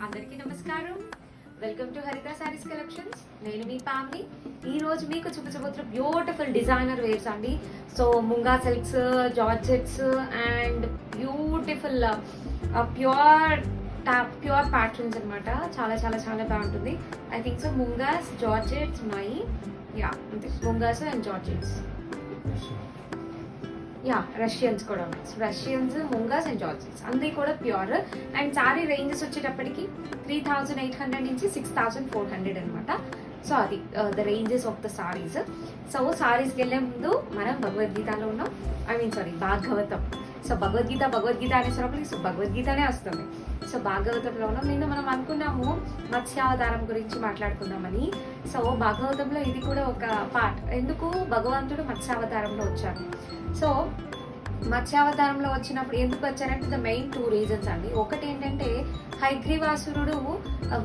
అందరికీ నమస్కారం. Welcome to హరిత సారీస్ కలెక్షన్స్. నేను మీ ఫ్యామిలీ. ఈ రోజు మీకు చూపించబోతున్న బ్యూటిఫుల్ డిజైనర్ వేర్స్ అండి. So munga silks, georgettes and beautiful pure patterns అనమాట. చాలా చాలా చాలా బాగుంటుంది. ఐ థింక్ సో ముంగాస్, జార్జెట్స్ ఉన్నాయి. అంతే, ముంగాస్ అండ్ జార్జెట్స్. రష్యన్స్ కూడా ఉన్నాయి. సో రష్యన్స్, ముంగాస్ అండ్ జార్జెట్స్ అన్నీ కూడా ప్యూర్. అండ్ సారీ రేంజెస్ వచ్చేటప్పటికి 3800 నుంచి 6400 అనమాట. సో అది the ranges of the saris. So సారీస్కి వెళ్ళే ముందు మనం భగవద్గీతలో ఉన్నాం. భాగవతం. సో భగవద్గీత అనేసరికి సో భగవద్గీతనే వస్తుంది. సో భాగవతంలో ఉన్నాం. నిన్న మనం అనుకున్నాము మత్స్యావతారం గురించి మాట్లాడుకుందామని. సో భాగవతంలో ఇది కూడా ఒక పార్ట్. ఎందుకు భగవంతుడు మత్స్యావతారంలో వచ్చారు? సో మత్స్యావతారంలో వచ్చినప్పుడు ఎందుకు వచ్చారంటే ద మెయిన్ 2 రీజన్స్ అండి. ఒకటి ఏంటంటే హయగ్రీవాసురుడు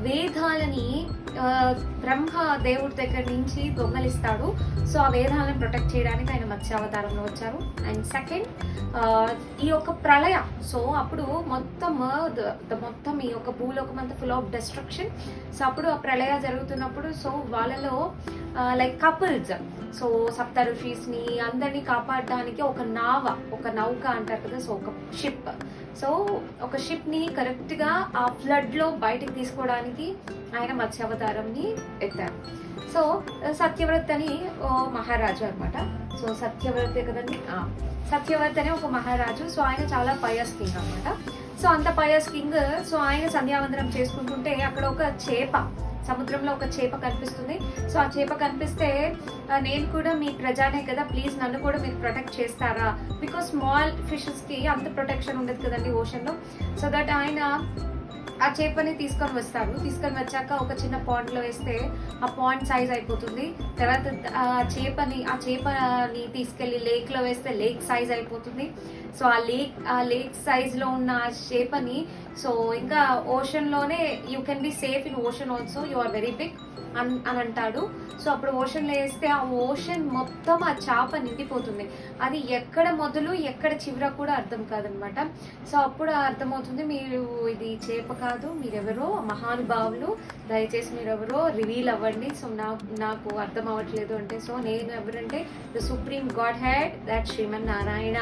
వేదాలని బ్రహ్మ దేవుడి దగ్గర నుంచి దొంగలిస్తాడు. సో ఆ వేదాలను ప్రొటెక్ట్ చేయడానికి ఆయన మత్స్యావతారంలో వచ్చారు. అండ్ సెకండ్, ఈ యొక్క ప్రళయం. సో అప్పుడు మొత్తం ఈ యొక్క భూలోకం అంతా ఫుల్ ఆఫ్ డెస్ట్రక్షన్. సో అప్పుడు ఆ ప్రళయ జరుగుతున్నప్పుడు సో వాళ్ళలో లైక్ కపుల్స్, సో సప్త ఋషిస్ని అందరినీ కాపాడడానికి ఒక నౌక అంటారు కదా, సో ఒక షిప్. సో ఒక షిప్ని కరెక్ట్గా ఆ ఫ్లడ్లో బయటకు తీసుకోవడానికి ఆయన మత్స్యావతారంని ఎత్తారు. సో సత్యవ్రత్ అని మహారాజు అనమాట. సో సత్యవ్రతే కదండి, సత్యవ్రత్ అనే ఒక మహారాజు. సో ఆయన చాలా పయస్ కింగ్ అనమాట. సో అంత పయస్ కింగ్. సో ఆయన సంధ్యావందనం చేసుకుంటుంటే అక్కడ ఒక చేప, సముద్రంలో ఒక చేప కనిపిస్తుంది. సో ఆ చేప కనిపిస్తే నేను కూడా మీ ప్రజానే కదా, ప్లీజ్ నన్ను కూడా మీరు ప్రొటెక్ట్ చేస్తారా? బికాస్ స్మాల్ ఫిషెస్కి అంత ప్రొటెక్షన్ ఉండదు కదండి ఓషన్లో. సో దట్ ఆయన ఆ చేపని తీసుకొని వచ్చాక ఒక చిన్న పాండ్లో వేస్తే ఆ పాండ్ సైజ్ అయిపోతుంది. తర్వాత ఆ చేపని తీసుకెళ్లి లేక్లో వేస్తే లేక్ సైజ్ అయిపోతుంది. సో ఆ లేక్ సైజ్లో ఉన్న ఆ చేపని సో ఇంకా ఓషన్లోనే you can be safe in ocean also, you are very big అని అంటాడు. సో అప్పుడు ఓషన్లో వేస్తే ఆ ఓషన్ మొత్తం ఆ చేప నిండిపోతుంది. అది ఎక్కడ మొదలు ఎక్కడ చివర కూడా అర్థం కాదనమాట. సో అప్పుడు అర్థమవుతుంది మీరు ఇది చేప కాదు, మీరెవరో మహానుభావులు, దయచేసి మీరెవరో రివీల్ అవ్వండి. సో నాకు అర్థం అవ్వట్లేదు అంటే, సో నేను ఎవరంటే the supreme God head that Shriman Narayana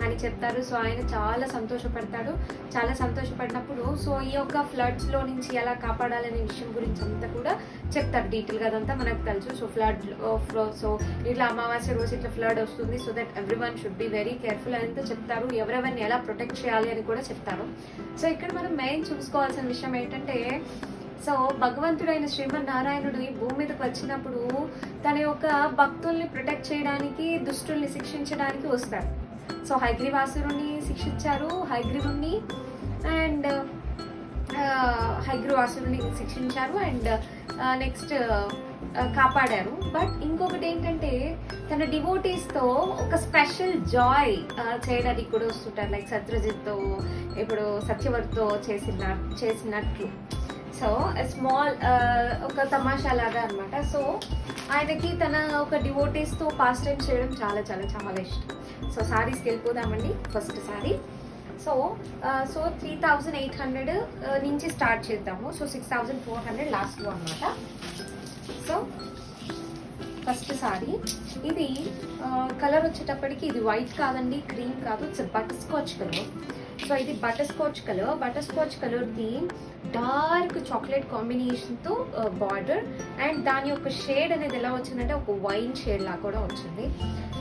అని చెప్తారు. సో ఆయన చాలా సంతోషపడతాడు. చాలా సంతోషపడినప్పుడు సో ఈ యొక్క ఫ్లడ్స్లో నుంచి ఎలా కాపాడాలనే విషయం గురించి అంతా కూడా చెప్తారు డీటెయిల్గా. అదంతా మనకు తెలుసు. సో సో ఇట్లా అమావాస్య రోజు ఇట్లా ఫ్లడ్ వస్తుంది, so that everyone should be very careful అని చెప్తారు. ఎవరెవరిని ఎలా ప్రొటెక్ట్ చేయాలి అని కూడా చెప్తారు. సో ఇక్కడ మనం మెయిన్ చూసుకోవాల్సిన విషయం ఏంటంటే, సో భగవంతుడైన శ్రీమన్నారాయణుడు ఈ భూమి మీదకి వచ్చినప్పుడు తన యొక్క భక్తుల్ని ప్రొటెక్ట్ చేయడానికి, దుష్టుల్ని శిక్షించడానికి వస్తారు. సో హయగ్రీవాసురుణ్ణి శిక్షించారు, హయగ్రీవుణ్ణి శిక్షించారు అండ్ నెక్స్ట్ కాపాడారు. బట్ ఇంకొకటి ఏంటంటే తన డివోటీస్తో ఒక స్పెషల్ జాయ్ చేయడానికి కూడా వస్తుంటారు. లైక్ సత్రజిత్తో, ఇప్పుడు సత్యవర్తో చేసినట్లు. సో స్మాల్ ఒక తమాషా లాగా అనమాట. సో ఆయనకి తన ఒక డివోటీస్తో పాస్ టైం చేయడం చాలా చాలా చాలా ఇష్టం. సో సారీస్కి వెళ్ళిపోదామండి. ఫస్ట్ సారీ సో 3800 నుంచి స్టార్ట్ చేద్దాము. సో 6400 లాస్ట్లో అనమాట. సో ఫస్ట్ సారీ ఇది కలర్ వచ్చేటప్పటికి ఇది వైట్ కాదండి, క్రీమ్ కాదు, it's butter scotch colour. So ఇది బటర్ స్కాచ్ కలర్ది డార్క్ చాక్లెట్ కాంబినేషన్తో బార్డర్. అండ్ దాని యొక్క షేడ్ అనేది ఎలా వచ్చిందంటే ఒక వైన్ షేడ్ లాగా కూడా వచ్చింది.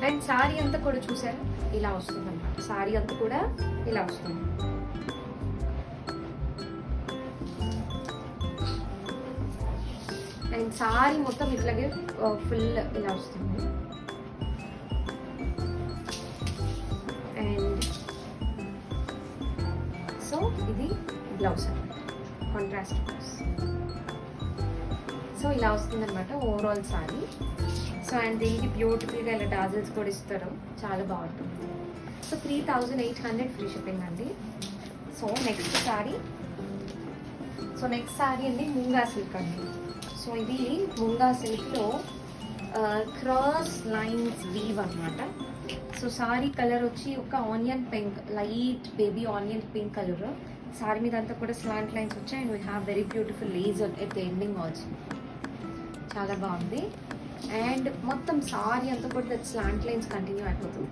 అండ్ సారీ అంతా కూడా చూసారు ఇలా వస్తుంది అనమాట. సారీ అంతా కూడా ఇలా వస్తుంది. అండ్ సారీ మొత్తం ఇట్లాగే ఫుల్ ఇలా వస్తుంది. అండ్ సో ఇది బ్లౌజ్ అనమాట, కాంట్రాస్ట్ బ్లౌజ్. సో ఇలా వస్తుంది అనమాట ఓవరాల్ సారీ. సో అండ్ దీనికి బ్యూటిఫుల్గా ఇలా డాజల్స్ కూడా ఇస్తారు, చాలా బాగుంటుంది. సో 3800 ఫ్రీ షిప్పింగ్ అండి. సో నెక్స్ట్ సారీ అండి ముంగా సిల్క్ అండి. సో ఇది ముంగా సిల్క్లో క్రాస్ లైన్స్ వీవ్ అనమాట. సో సారీ కలర్ వచ్చి ఒక onion pink, light baby onion pink colour. Sorry మీద అంతా కూడా స్లాంట్ లైన్స్ వచ్చాయి and we have very beautiful Lay's at the ending also. చాలా బాగుంది. అండ్ మొత్తం సారీ అంతా కూడా దట్ స్లాంట్ లైన్స్ కంటిన్యూ అయిపోతుంది.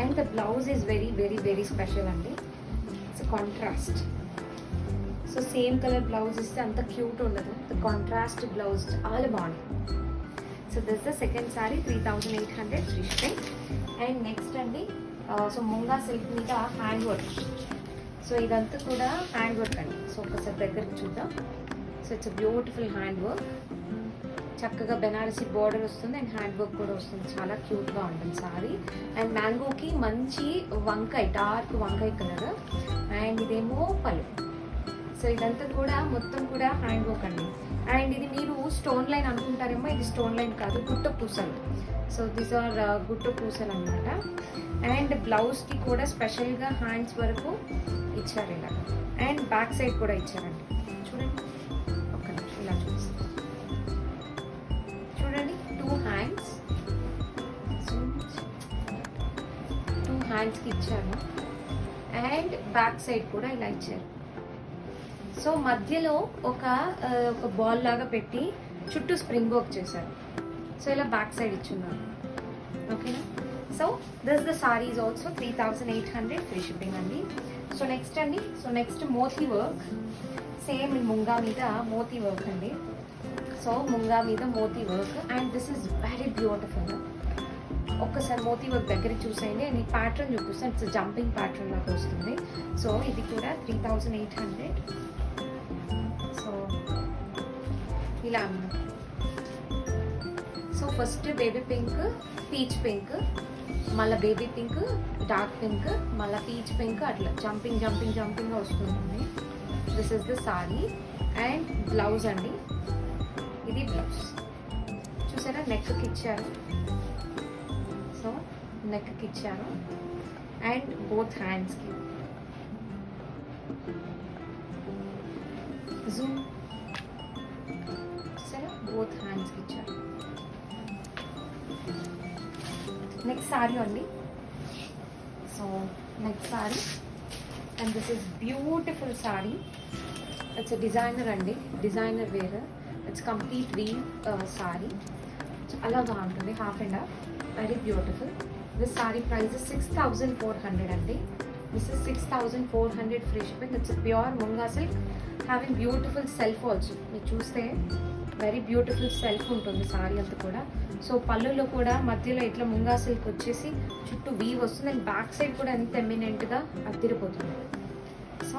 And the blouse is very very very special అండి. It's contrast. So same colour blouse ఇస్తే అంత క్యూట్ ఉండదు. ద కాంట్రాస్ట్ బ్లౌజ్ చాలా బాగుంది. So this the second sorry 3800 free shipping. And next అండి so munga silk మీద hand work. So ఇదంతా కూడా హ్యాండ్ వర్క్ అండి. సో ఒకసారి దగ్గరికి చూద్దాం. So it's beautiful hand work. చక్కగా బెనారసీ బార్డర్ వస్తుంది అండ్ హ్యాండ్ వర్క్ కూడా వస్తుంది. చాలా క్యూట్గా ఉంటుంది సారీ. అండ్ మ్యాంగోకి మంచి వంకాయ, డార్క్ వంకాయ కలర్. అండ్ ఇదేమో పళ్ళు. సో ఇదంతా కూడా మొత్తం కూడా హ్యాండ్ వర్క్ అండి. అండ్ ఇది మీరు స్టోన్ లైన్ అనుకుంటారేమో, ఇది స్టోన్ లైన్ కాదు, గుట్ట పూసలు. సో దీస్ ఆర్ గుట్ట పూసలు అనమాట. అండ్ బ్లౌజ్కి కూడా స్పెషల్గా హ్యాండ్స్ వరకు ఇచ్చారు ఇలా. అండ్ బ్యాక్ సైడ్ కూడా ఇచ్చారండి. చూడండి ఒక్క నిమిషం ఇలా చూపిస్తాను. చూడండి 2 హ్యాండ్స్, 2 హ్యాండ్స్కి ఇచ్చారు. అండ్ బ్యాక్ సైడ్ కూడా ఇలా ఇచ్చారు. సో మధ్యలో ఒక బాల్ లాగా పెట్టి చుట్టూ స్ప్రింగ్ వర్క్ చేశారు. సో ఇలా బ్యాక్ సైడ్ ఇచ్చున్నారు. ఓకేనా. So this the sari is also 3800 free shipping అండి. సో నెక్స్ట్ అండి, so next moti work. Same munga మీద మోతీ వర్క్ అండి. సో ముంగా మీద moti work. And this is very beautiful. ఒక్కసారి మోతీ వర్క్ దగ్గరికి చూసేయండి. అండ్ ఈ ప్యాటర్న్ చూపిస్తాను. ఇట్స్ జంపింగ్ ప్యాటర్న్ లాగా వస్తుంది. సో ఇది కూడా 3800. సో ఇలా అన్నమాట. So first baby pink, peach pink, మళ్ళీ బేబీ పింక్, డార్క్ పింక్, మళ్ళీ పీచ్ పింక్, అట్లా జంపింగ్ జంపింగ్ జంపింగ్గా వస్తుంది. This is the sari. And blouse అండి, ఇది బ్లౌజ్. చూసారా నెక్కి ఇచ్చారు. సో నెక్కి ఇచ్చారు. అండ్ బోత్ హ్యాండ్స్కి జూమ్. చూసారా బోత్ హ్యాండ్స్కి ఇచ్చారు. నెక్స్ట్ సారీ అండి. So next sari and this is beautiful sari. It's designer అండి, designer wear. It's complete weave sari. చాలా బాగుంటుంది. Half and half, very beautiful. This sorry price 6400 అండి. This is 6400 free shipping. It's pure munga silk having beautiful self also. మీరు చూస్తే very beautiful self ఉంటుంది sorry అంతా కూడా. So పళ్ళులో కూడా మధ్యలో ఇట్లా ముంగా సిల్క్ వచ్చేసి చుట్టూ వీవ్ వస్తుంది. అండ్ బ్యాక్ సైడ్ కూడా ఎంత ఎమినెంట్గా అదిరిపోతుంది. సో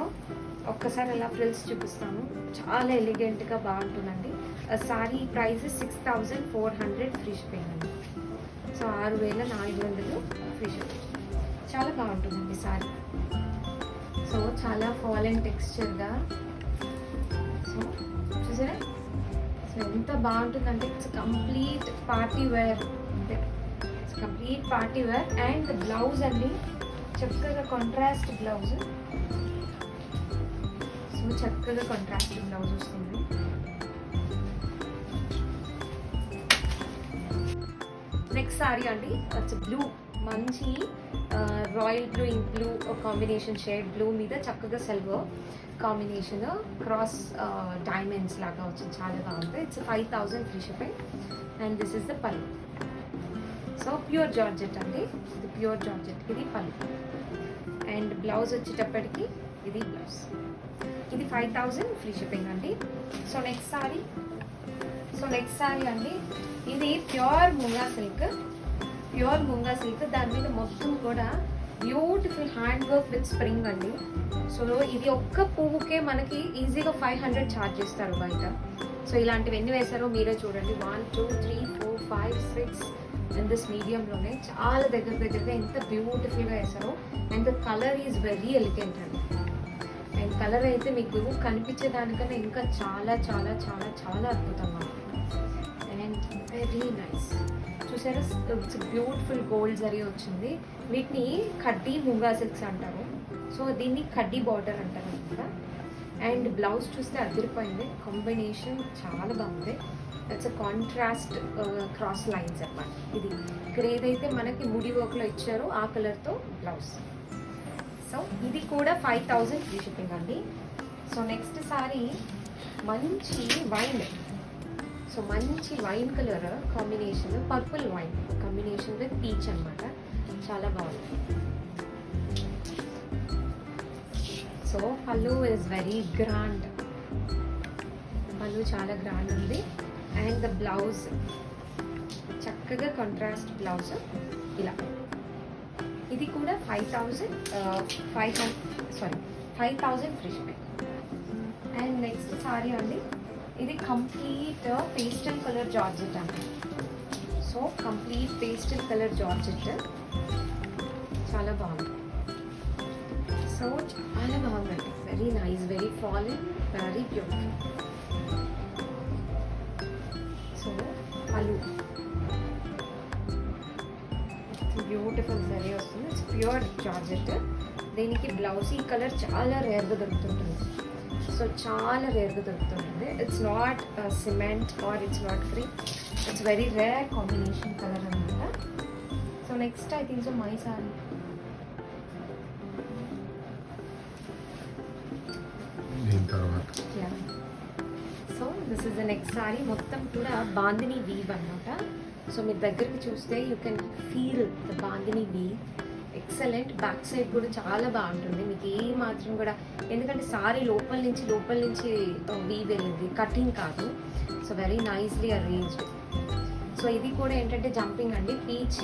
ఒక్కసారి అలా ఫ్రిల్స్ చూపిస్తాను. చాలా ఎలిగెంట్గా బాగుంటుందండి. సారీ ప్రైస్ 6400 ఫ్రీ షిప్పింగ్ అండి. So 6400 free shipping. చాలా బాగుంటుందండి సారీ. సో చాలా ఫాల్ అండ్ టెక్స్చర్గా. సో చూసారా సో ఎంత బాగుంటుందంటే it's complete party wear. It's complete party wear. And blouse అండి చక్కగా కాంట్రాస్ట్ బ్లౌజ్. సో చక్కగా కాంట్రాస్ట్ బ్లౌజ్ వస్తుంది. నెక్స్ట్ సారీ అండి ఇట్స్ బ్లూ, మంచి royal blue, ink blue combination shade blue మీద చక్కగా సిల్వర్ కాంబినేషన్ క్రాస్ డైమండ్స్ లాగా వచ్చింది. చాలా బాగుంది. It's 5000 free shipping. And this is the పళ్ళు. సో ప్యూర్ జార్జెట్ అండి, ఇది ప్యూర్ జార్జెట్. ఇది పళ్ళు. అండ్ బ్లౌజ్ వచ్చేటప్పటికి ఇది బ్లౌజ్. ఇది 5000 ఫ్రీ షిప్పింగ్ అండి. So next sorry. So next sari అండి, ఇది pure munga silk. Pure munga silk, దాని మీద మొత్తం కూడా beautiful hand work with spring అండి. సో ఇది ఒక్క పువ్వుకే మనకి ఈజీగా 500 ఛార్జ్ చేస్తారు బయట. సో ఇలాంటివి ఎన్ని వేసారో మీరే చూడండి. 1 2 3 4 5 6 అండ్ దిస్ మీడియంలోనే చాలా దగ్గరగా ఎంత బ్యూటిఫుల్గా వేసారో. And the colour is very elegant అండి. అండ్ కలర్ అయితే మీకు కనిపించేదానికన్నా ఇంకా చాలా చాలా చాలా చాలా అద్భుతంగా ఉంటుంది. And very nice. చూసారా ఇట్స్ బ్యూటిఫుల్ గోల్డ్ జరీ వచ్చింది. వీటిని కడ్డీ ముంగా సిల్క్స్ అంటారు. సో దీన్ని కడ్డీ బార్డర్ అంటారు అనమాట. అండ్ బ్లౌజ్ చూస్తే అదిరిపోయింది. కాంబినేషన్ చాలా బాగుంది. ఇట్స్ కాంట్రాస్ట్ క్రాస్ లైన్స్ అన్నమాట. ఇది ఇక్కడ ఏదైతే మనకి ముడి వర్క్లో ఇచ్చారో ఆ కలర్తో బ్లౌజ్. సో ఇది కూడా 5000 ఫ్రీ షిప్పింగ్ అండి. సో నెక్స్ట్ సారీ మంచి వైన్, సో మంచి wine colour combination, purple wine combination with peach అనమాట. చాలా బాగుంది. సో పళ్ళు ఇస్ వెరీ గ్రాండ్, పళ్ళు చాలా గ్రాండ్ ఉంది. అండ్ ద బ్లౌజ్ చక్కగా కాంట్రాస్ట్ బ్లౌజ్ ఇలా. ఇది కూడా 5000 free shipping. And next sari అండి, ఇది కంప్లీట్ పేస్టల్ కలర్ జార్జెట్ అండి. So complete pastel colour georgette చాలా బాగుంది. సో చాలా బాగుందండి, very nice, very falling, very beautiful. So pallu beautiful zari వస్తుంది, ఇట్స్ ప్యూర్ జార్జెట్. దీనికి బ్లౌజ్ ఈ కలర్ చాలా రేర్గా దొరుకుతుంటుంది. సో చాలా రేర్గా దొరుకుతుంటుంది. It's not cement or it's not free, it's very rare combination colour అనమాట. So next I think so my sari. So this is the next sari. మొత్తం కూడా బాందిని వీవ్ అనమాట. సో మీరు దగ్గరికి చూస్తే you can feel the bandhani weave. Excellent. Back side కూడా చాలా బాగుంటుంది, మీకు ఏ మాత్రం కూడా, ఎందుకంటే సారీ లోపల నుంచి వీవ్ వెళ్ళింది, కటింగ్ కాదు. So very nicely arranged. So ఇది కూడా ఏంటంటే జంపింగ్ అండి, peach,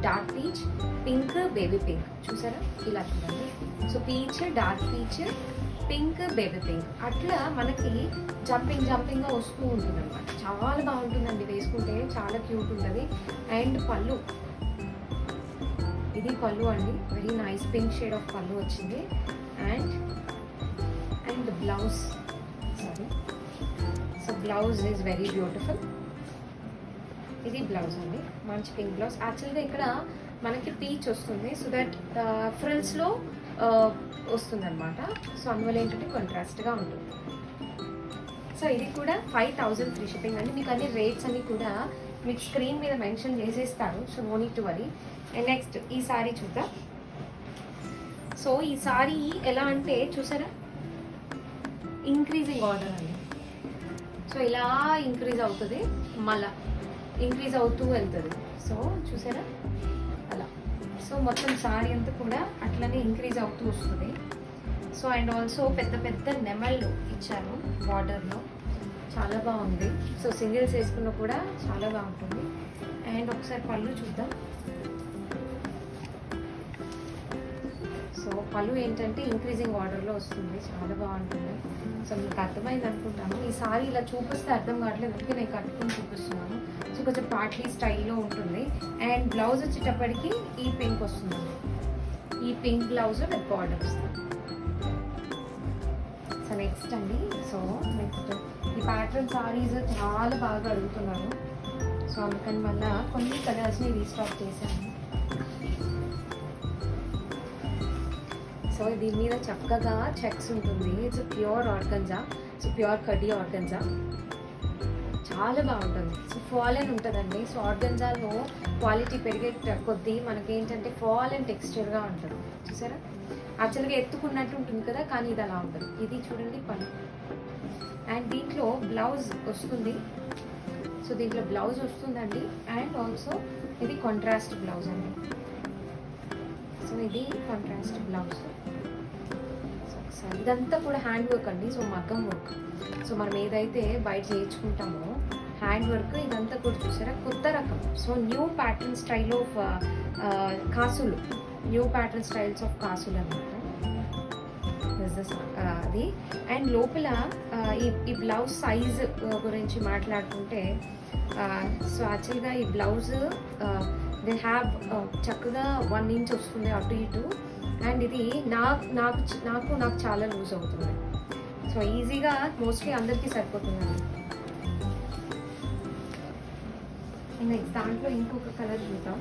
dark peach, pink, baby pink, చూసారా ఇలా చూడండి. So peach, dark peach, pink, baby pink, అట్లా మనకి జంపింగ్గా వస్తూ ఉంటుంది అనమాట. చాలా బాగుంటుందండి, వేసుకుంటే చాలా క్యూట్ ఉంటుంది. అండ్ పళ్ళు, ఇది పళ్ళు అండి, very nice pink shade of పళ్ళు వచ్చింది. And blouse, sorry, so blouse is very beautiful. ఇది బ్లౌజ్ అండి, మంచి పింక్ బ్లౌజ్. యాక్చువల్గా ఇక్కడ మనకి పీచ్ వస్తుంది, సో దట్ ఫ్రిల్స్లో వస్తుంది అనమాట. సో అందువల్ల ఏంటంటే కాంట్రాస్ట్గా ఉంటుంది. సో ఇది కూడా 5000 ఫ్రీ షిప్పింగ్ అండి. మీకు అన్ని రేట్స్ అన్ని కూడా మీకు స్క్రీన్ మీద మెన్షన్ చేసేస్తారు, so no need to worry. And next ఈ సారీ చూద్దాం. సో ఈ సారీ ఎలా అంటే చూసారా, ఇంక్రీజింగ్ ఆర్డర్ అండి. సో ఇలా ఇంక్రీజ్ అవుతుంది, మళ్ళా ఇంక్రీజ్ అవుతూ వెళ్తుంది. సో చూసారా అలా. సో మొత్తం సారీ అంతా కూడా అట్లనే ఇంక్రీజ్ అవుతూ వస్తుంది. సో అండ్ ఆల్సో పెద్ద పెద్ద నెమళ్ళు ఇచ్చారు బార్డర్లో, చాలా బాగుంది. సో సింగిల్స్ వేసుకున్నా కూడా చాలా బాగుంటుంది. అండ్ ఒకసారి పళ్ళు చూద్దాం. సో పళ్ళు ఏంటంటే ఇంక్రీజింగ్ ఆర్డర్లో వస్తుంది, చాలా బాగుంటుంది. సో మీకు అర్థమైంది అనుకుంటాను. ఈ సారీ ఇలా చూపిస్తే అర్థం కావట్లేదు, అందుకే నేను కట్టుకుని చూపిస్తున్నాను. సో కొంచెం పార్టీ స్టైల్లో ఉంటుంది. అండ్ బ్లౌజ్ వచ్చేటప్పటికి ఈ పింక్ వస్తుందండి, ఈ పింక్ బ్లౌజ్ విత్ బార్డర్ వస్తుంది. సో నెక్స్ట్ అండి, సో నెక్స్ట్ ఈ ప్యాటర్న్ సారీస్ చాలా బాగా అడుగుతున్నారు. సో అందుకని వల్ల కొన్ని కలర్స్ని రీస్టాక్ చేశాను. సో దీని మీద చక్కగా చెక్స్ ఉంటుంది. It's pure organza, so pure కడ్డీ ఆర్గంజా, చాలా బాగుంటుంది. సో ఫాల్ అని ఉంటుందండి. సో ఆర్గంజాలో క్వాలిటీ పెరిగే కొద్దీ మనకేంటంటే ఫాల్ అండ్ టెక్స్చర్గా ఉంటుంది. చూసారా, యాక్చువల్గా ఎత్తుకున్నట్టు ఉంటుంది కదా, కానీ ఇది అలా ఉంటుంది. ఇది చూడండి పళ్ళు. అండ్ దీంట్లో బ్లౌజ్ వస్తుంది. సో దీంట్లో బ్లౌజ్ వస్తుందండి. అండ్ ఆల్సో ఇది కాంట్రాస్ట్ బ్లౌజ్ అండి. సో ఇది కాంట్రాస్ట్ బ్లౌజ్. సో ఒకసారి ఇదంతా కూడా హ్యాండ్ వర్క్ అండి, సో మగ్గం వర్క్. సో మనం ఏదైతే బయట చేయించుకుంటామో హ్యాండ్ వర్క్, ఇదంతా కూడా చూసారా కొత్త రకం. So new pattern style of కాసులు, న్యూ ప్యాటర్న్ స్టైల్స్ ఆఫ్ కాసులు అనమాట అది. అండ్ లోపల ఈ బ్లౌజ్ సైజ్ గురించి మాట్లాడుకుంటే, సో యాక్చువల్గా ఈ బ్లౌజ్ దే హ్యావ్ చక్కగా 1 ఇంచ్ వస్తుంది అటు ఇటు. అండ్ ఇది నాకు చాలా లూజ్ అవుతుంది. సో ఈజీగా మోస్ట్లీ అందరికీ సరిపోతుందండి. నెక్స్ట్ దాంట్లో ఇంకొక కలర్ చూద్దాం.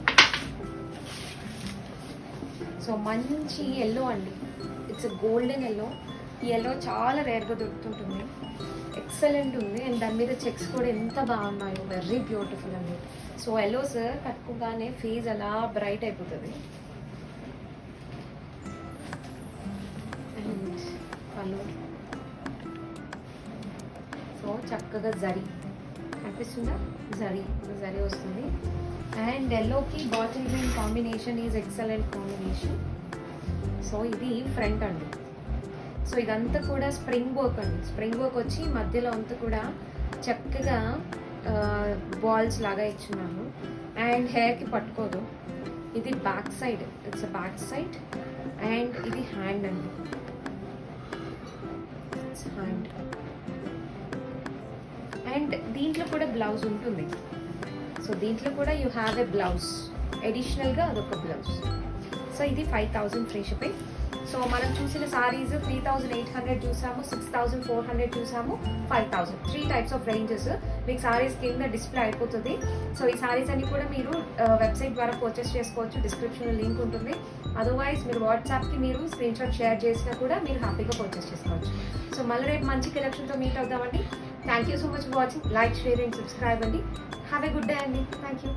సో మంచి ఎల్లో అండి, ఇట్స్ గోల్డెన్ ఎల్లో. ఈ ఎల్లో చాలా రేర్గా దొరుకుతుంటుంది, ఎక్సలెంట్ ఉంది. అండ్ దాని మీద చెక్స్ కూడా ఎంత బాగున్నాయో, వెరీ బ్యూటిఫుల్ అండి. సో ఎల్లోస్ కట్టుకోగానే ఫేస్ అలా బ్రైట్ అయిపోతుంది. పళ్ళు. సో చక్కగా జరీ కనిపిస్తుందా, జరీ వస్తుంది. అండ్ ఎల్లోకి bottle green combination is excellent combination. So ఇది ఫ్రంట్ అండి. సో ఇదంతా కూడా స్ప్రింగ్ వర్క్ అండి. స్ప్రింగ్ వర్క్ వచ్చి మధ్యలో అంతా కూడా చక్కగా బాల్స్ లాగా ఇచ్చున్నాను. అండ్ హెయిర్కి పట్టుకోదు. ఇది back side, it's back side. And ఇది హ్యాండ్ అండి, ఇట్స్ హ్యాండ్. అండ్ దీంట్లో కూడా బ్లౌజ్ ఉంటుంది. సో దీంట్లో కూడా యూ హ్యావ్ ఎ బ్లౌజ్, ఎడిషనల్గా అదొక బ్లౌజ్. సో ఇది 5,000 ఫ్రీ షిప్పింగ్. సో మనం చూసిన సారీస్ 3,800 చూసాము, 6,400 చూసాము, 5,000. 3 టైప్స్ ఆఫ్ రేంజెస్ మీకు సారీస్ కింద డిస్ప్లే అయిపోతుంది. సో ఈ సారీస్ అన్ని కూడా మీరు వెబ్సైట్ ద్వారా పర్చేస్ చేసుకోవచ్చు. డిస్క్రిప్షన్లో లింక్ ఉంటుంది. అదర్వైజ్ మీరు వాట్సాప్కి మీరు స్క్రీన్ షాట్ షేర్ చేసినా కూడా మీరు హ్యాపీగా పర్చేస్ చేసుకోవచ్చు. సో మళ్ళీ రేపు మంచి కలెక్షన్తో మీట్ అవుతామండి. Thank you so much for watching. Like, share and subscribe అండి. హ్యావ్ ఎ గుడ్ డే అండి. Thank you.